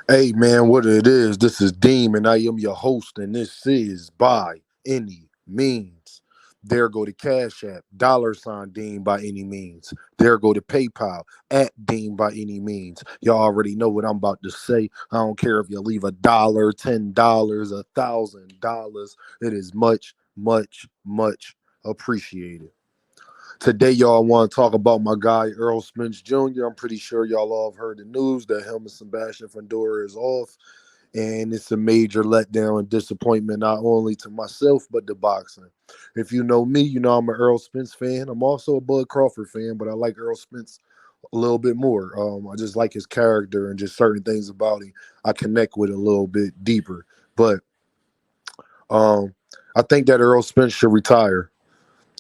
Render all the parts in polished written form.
Hey man, what it is? This is Deem, and I am your host, and this is by any means. There go to Cash App, $ Deem by any means. There go to PayPal at Deem by any means. Y'all already know what I'm about to say. I don't care if you leave $1, $10, $1,000. It is much, much, much appreciated. Today, y'all want to talk about my guy Errol Spence Jr. I'm pretty sure y'all all have heard the news that him and Sebastian Fundora is off, and it's a major letdown and disappointment not only to myself but to boxing. If you know me, you know I'm an Errol Spence fan. I'm also a Bud Crawford fan, but I like Errol Spence a little bit more. I just like his character and just certain things about him. I connect with a little bit deeper, but um, I think that Errol Spence should retire.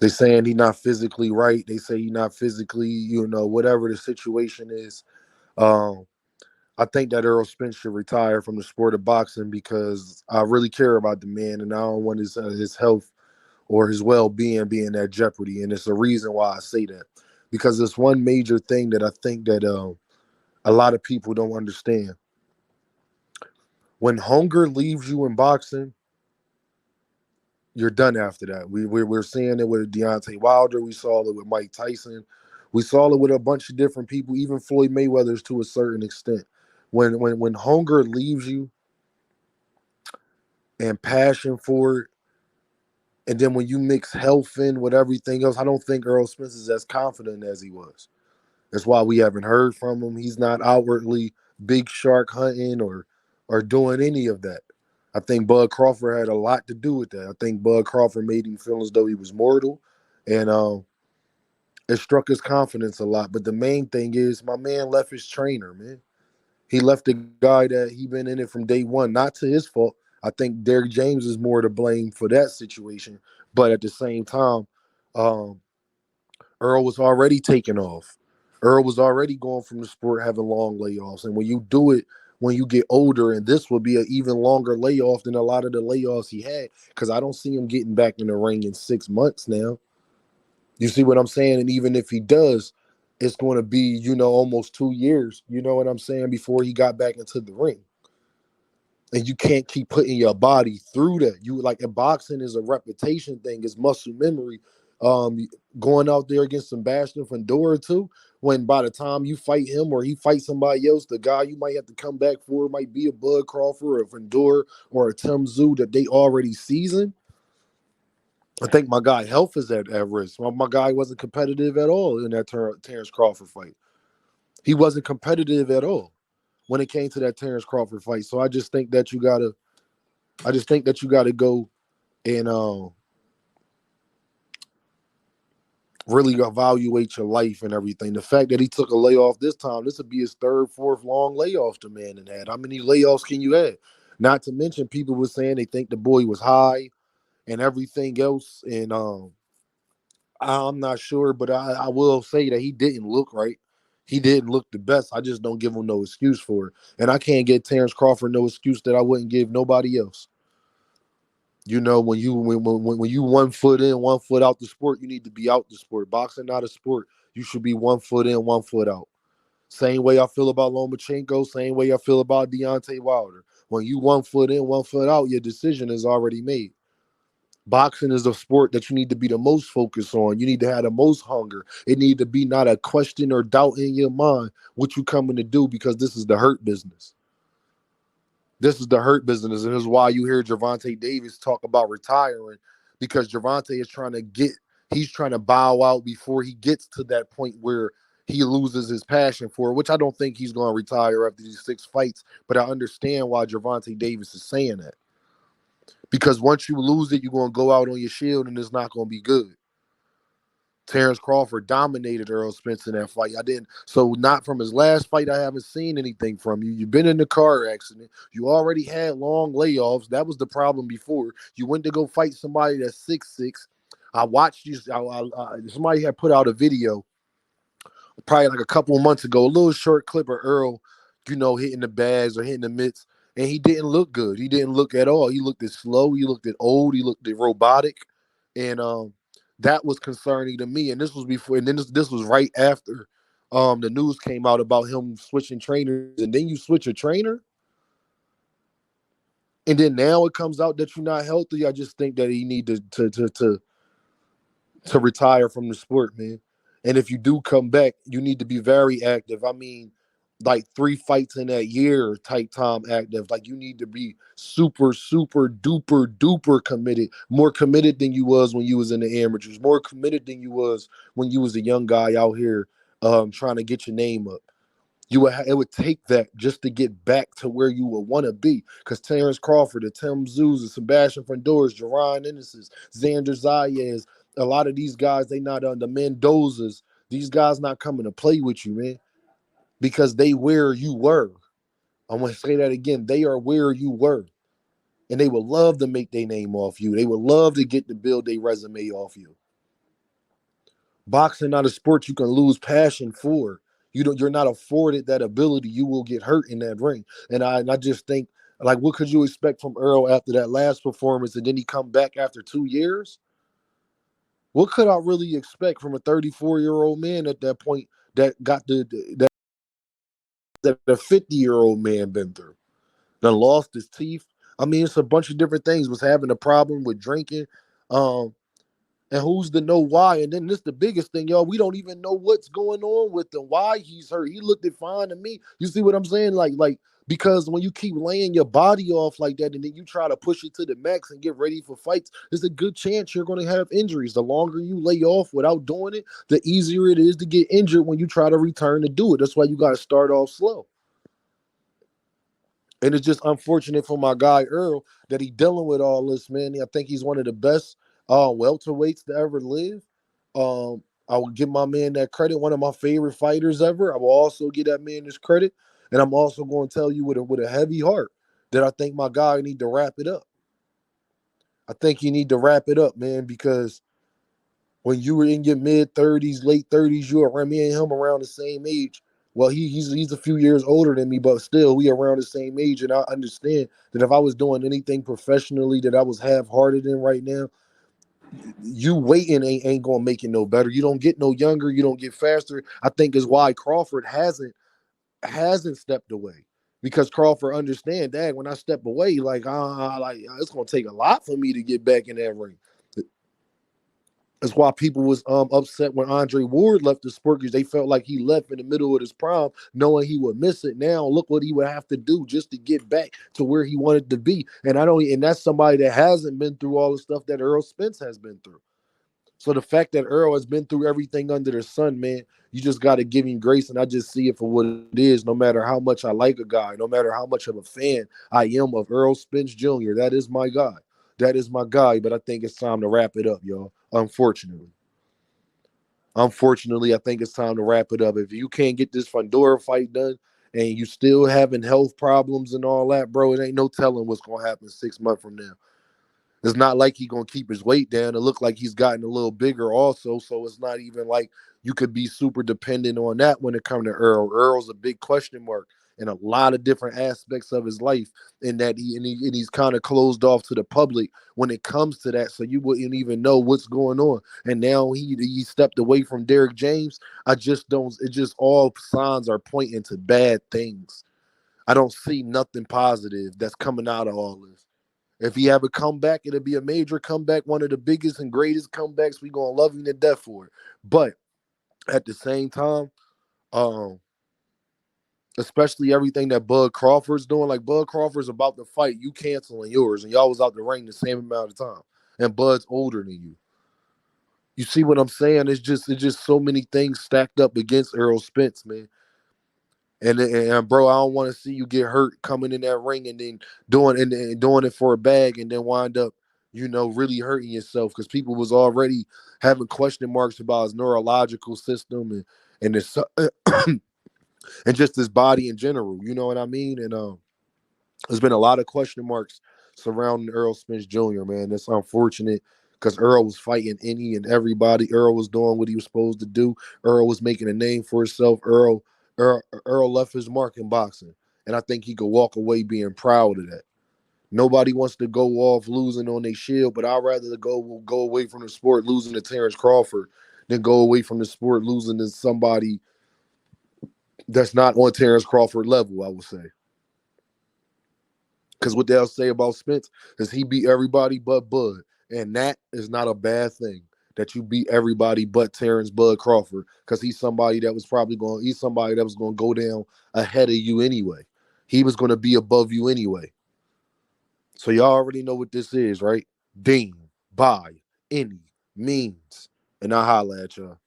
They saying he not physically right. They say he not physically, whatever the situation is. Um, I think that Errol Spence should retire from the sport of boxing because I really care about the man and I don't want his health or his well being at jeopardy. And it's a reason why I say that because it's one major thing that I think that a lot of people don't understand. When hunger leaves you in boxing, you're done after that. We're seeing it with Deontay Wilder. We saw it with Mike Tyson. We saw it with a bunch of different people, even Floyd Mayweather's to a certain extent. When hunger leaves you and passion for it, and then when you mix health in with everything else, I don't think Earl Spence is as confident as he was. That's why we haven't heard from him. He's not outwardly big shark hunting or doing any of that. I think Bud Crawford had a lot to do with that. I think Bud Crawford made him feel as though he was mortal, and it struck his confidence a lot. But the main thing is, my man left his trainer, man. He left the guy that he been in it from day one, not to his fault. I think Derrick James is more to blame for that situation. But at the same time, um, Earl was already taking off. Earl was already going from the sport having long layoffs. And when you do it when you get older, and this will be an even longer layoff than a lot of the layoffs he had, because I don't see him getting back in the ring in 6 months now. You see what I'm saying? And even if he does, it's going to be, almost 2 years, you know what I'm saying, before he got back into the ring. And you can't keep putting your body through that. You like in boxing is a reputation thing, it's muscle memory. Um, Going out there against Sebastian Fundora too, when by the time you fight him or he fights somebody else, the guy you might have to come back for might be a Bud Crawford or a Fundora or a Tim Zoo that they already seasoned. I think my guy health is at risk. My guy wasn't competitive at all in that Terrence Crawford fight. He wasn't competitive at all when it came to that Terrence Crawford fight. So I just think that you gotta go and really evaluate your life and everything. The fact that he took a layoff this time, this would be his third, fourth long layoff the man had. How many layoffs can you add? Not to mention people were saying they think the boy was high and everything else. And I'm not sure, but I will say that he didn't look right. He didn't look the best. I just don't give him no excuse for it. And I can't get Terrence Crawford no excuse that I wouldn't give nobody else. When you 1 foot in, 1 foot out the sport, you need to be out the sport. Boxing not a sport. You should be 1 foot in, 1 foot out. Same way I feel about Lomachenko, same way I feel about Deontay Wilder. When you 1 foot in, 1 foot out, your decision is already made. Boxing is a sport that you need to be the most focused on. You need to have the most hunger. It need to be not a question or doubt in your mind what you coming to do because this is the hurt business. This is the hurt business, and this is why you hear Gervonta Davis talk about retiring because Gervonta is he's trying to bow out before he gets to that point where he loses his passion for it, which I don't think he's going to retire after these 6 fights, but I understand why Gervonta Davis is saying that. Because once you lose it, you're going to go out on your shield and it's not going to be good. Terrence Crawford dominated Errol Spence in that fight. I didn't. So not from his last fight, I haven't seen anything from you. You've been in the car accident. You already had long layoffs. That was the problem before. You went to go fight somebody that's 6'6". I watched you. Somebody had put out a video probably like a couple of months ago, a little short clip of Earl, hitting the bags or hitting the mitts, and he didn't look good. He didn't look at all. He looked at slow. He looked at old. He looked at robotic, and that was concerning to me. And this was before, and then this was right after the news came out about him switching trainers, and then you switch a trainer. And then now it comes out that you're not healthy. I just think that he need to retire from the sport, man. And if you do come back, you need to be very active. I mean, like 3 fights in that year type time active. Like you need to be super, super duper duper committed. More committed than you was when you was in the amateurs. More committed than you was when you was a young guy out here trying to get your name up. It would take that just to get back to where you would want to be. Because Terence Crawford, the Tim Zoos, the Sebastian Fundoras, Jaronennis, Xander Zayas, a lot of these guys, they not on the Mendozas. These guys not coming to play with you, man, because they where you were. I'm gonna say that again. They are where you were, and they would love to make their name off you. They would love to get to build their resume off you. Boxing not a sport you can lose passion for. You're not afforded that ability. You will get hurt in that ring. And I just think, like, what could you expect from Errol after that last performance, and then he come back after 2 years? What could I really expect from a 34-year-old man at that point that got that a 50-year-old man been through? That lost his teeth. I mean, it's a bunch of different things. Was having a problem with drinking. Um, And who's to know why? And then this the biggest thing, y'all. We don't even know what's going on with him. Why he's hurt. He looked it fine to me. You see what I'm saying? Like because when you keep laying your body off like that, and then you try to push it to the max and get ready for fights, there's a good chance you're going to have injuries. The longer you lay off without doing it, the easier it is to get injured when you try to return to do it. That's why you got to start off slow. And it's just unfortunate for my guy Errol that he dealing with all this, man. I think he's one of the best welterweights to ever live. I will give my man that credit. One of my favorite fighters ever. I will also give that man his credit. And I'm also going to tell you with a heavy heart that I think my guy need to wrap it up. I think you need to wrap it up, man, because when you were in your mid-30s, late 30s, you were me and him around the same age. Well, he's a few years older than me, but still, we around the same age. And I understand that if I was doing anything professionally that I was half-hearted in right now, you waiting ain't gonna make it no better. You don't get no younger, you don't get faster. I think is why Crawford hasn't stepped away. Because Crawford understand that when I step away, like it's gonna take a lot for me to get back in that ring. That's why people was upset when Andre Ward left the sport, because they felt like he left in the middle of his prime, knowing he would miss it. Now look what he would have to do just to get back to where he wanted to be. And that's somebody that hasn't been through all the stuff that Errol Spence has been through. So the fact that Errol has been through everything under the sun, man, you just got to give him grace. And I just see it for what it is. No matter how much I like a guy, no matter how much of a fan I am of Errol Spence Jr., that is my guy. That is my guy. But I think it's time to wrap it up, y'all. Unfortunately, I think it's time to wrap it up. If you can't get this Fundora fight done and you still having health problems and all that, bro, it ain't no telling what's going to happen 6 months from now. It's not like he's going to keep his weight down. It looked like he's gotten a little bigger also, so it's not even like you could be super dependent on that when it comes to Errol. Errol's a big question mark in a lot of different aspects of his life, in that he's kind of closed off to the public when it comes to that, so you wouldn't even know what's going on. And now he stepped away from Derrick James. I just don't. It just all signs are pointing to bad things. I don't see nothing positive that's coming out of all this. If he have a comeback, it'll be a major comeback, one of the biggest and greatest comebacks. We gonna love him to death for it. But at the same time, um, especially everything that Bud Crawford's doing, like Bud Crawford's about to fight, you canceling yours, and y'all was out the ring the same amount of time. And Bud's older than you. You see what I'm saying? It's just so many things stacked up against Errol Spence, man. And bro, I don't want to see you get hurt coming in that ring and then doing it for a bag and then wind up, really hurting yourself, because people was already having question marks about his neurological system and his and just his body in general. You know what I mean? And there's been a lot of question marks surrounding Errol Spence Jr., man. That's unfortunate, because Errol was fighting any and everybody. Errol was doing what he was supposed to do. Errol was making a name for himself. Errol left his mark in boxing. And I think he could walk away being proud of that. Nobody wants to go off losing on their shield, but I'd rather go away from the sport losing to Terence Crawford than go away from the sport losing to somebody that's not on Terence Crawford level, I would say. Because what they'll say about Spence is he beat everybody but Bud. And that is not a bad thing. That you beat everybody but Terrence Bud Crawford. Because he's somebody that was going to go down ahead of you anyway. He was going to be above you anyway. So y'all already know what this is, right? Dean, by, any means. And I'll holla at y'all.